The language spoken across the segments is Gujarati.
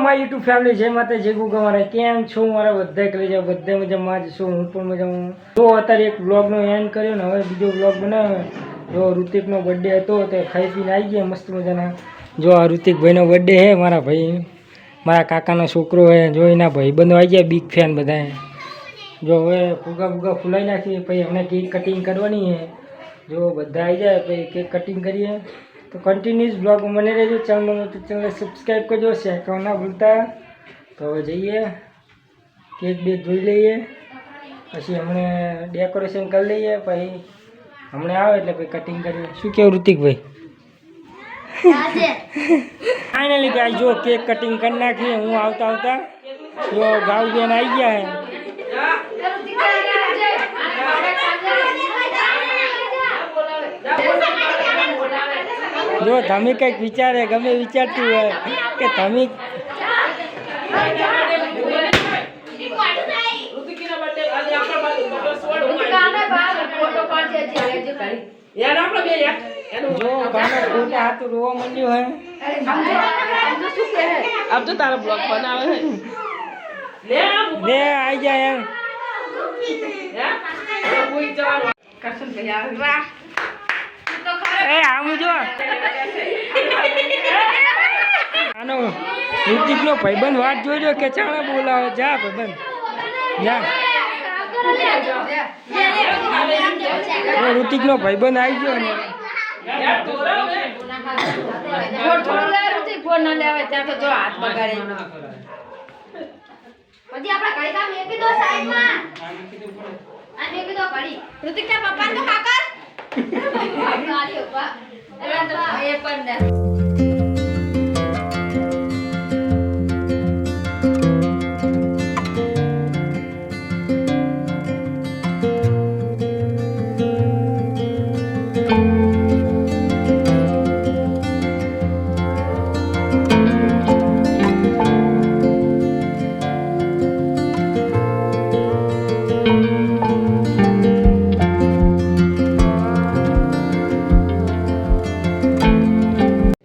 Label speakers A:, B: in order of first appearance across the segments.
A: મારી યુટ્યુબ ફેમિલી જય માતા જય ગુગા મારે કેમ છો મારા બધા કરી જાવ બધા મજામાં જ છું હું પણ મજામાં તો અત્યારે એક બ્લોગનો એન્ડ કર્યો ને હવે બીજો બ્લોગ બનાવ્યો જો ઋતિકનો બર્થડે હતો તે ખાઈ પીને આવી ગયા મસ્ત મજાના જો આ ઋતિકભાઈનો બર્થડે હે મારા ભાઈ મારા કાકાનો છોકરો હે જો એના ભાઈબંધો આવી ગયા બિગ ફેન બધા જો હવે ફુગા ફુગા ફૂલાઈ નાખીએ પછી હમણાં કેક કટિંગ કરવાની હે જો બધા આવી જાય પછી કેક કટિંગ કરીએ तो कंटिन्यूस ब्लॉग बने रहो चैनल तो चैनल सब्सक्राइब करजो शेयर करना ना भूलता तो હવે જઈએ કેક બેક જોઈ લઈએ પછી હમણે ડેકોરેશન કરી લઈએ પછી હમણે આવે એટલે પછી કટિંગ કરીએ શું કેવું ઋતિકભાઈ ફાઇનલી ભાઈ જો કેક કટિંગ કરી નાખીએ હું આવતા આવતા જો ગાવ બેન આવી ગયા હે જો તમે કંઈક વિચારે ગમે વિચારતું હોય કે તમે જો ગાના ખોટા હાથ રોવા માંડ્યું હોય
B: अब तो तारा ब्लॉग बनावे है
A: લે આવી જાય
B: कसम से यार वाह
A: એ આવું જો આનો ઋતિકનો ભાઈબંધ વાત જોજો કે ચાણા બોલાવે જા ભાઈબંધ જા ઋતિકનો ભાઈબંધ આવી ગયો ને
B: ફોન ના લેવે ત્યાં તો જો હાથ બગાડે
C: પછી આપડા ઘડી કામ મેકી દો સાઈડમાં આ મેકી દો ઘડી ઋતિક ના પપ્પા તો કાકા ગાડી ઉપર એ પણ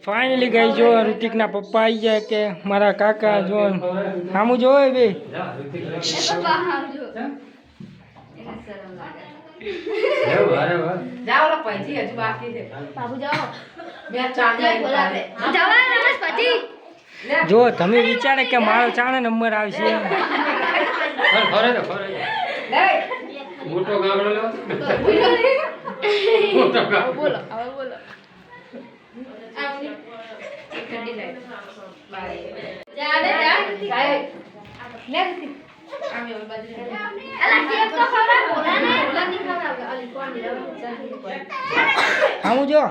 A: ફાઇનલી ગઈ જો ઋતિકના પપ્પા આવી જાય કે મારા કાકા જો સામું જોવે બે
B: જાઓ લો પૈસી હજુ બાકી છે
C: બાબુ જાઓ
B: બે ચાંદા બોલાવે
C: જવા નમસ પછી
A: જો તમે વિચારે કે મારો ચાણે નંબર આવશે
B: લે
D: મોટો ગાબડો લો
B: બોલો હવે બોલો ઠંડી લાગે
C: જા લે જા
B: કાય લે આમે ઓલ બાજુ
C: અલા કેક તો ખવડા બોલા ને બોલા ની ખવડા અલી કોણ
A: સામું જો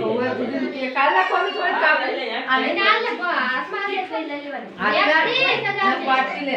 B: ઓવે બધું કે કાલા કોની થોડી કામ લે
C: આ લઈને આ લે આસમાન લે લઈ લેવાની
B: આ પાટી લે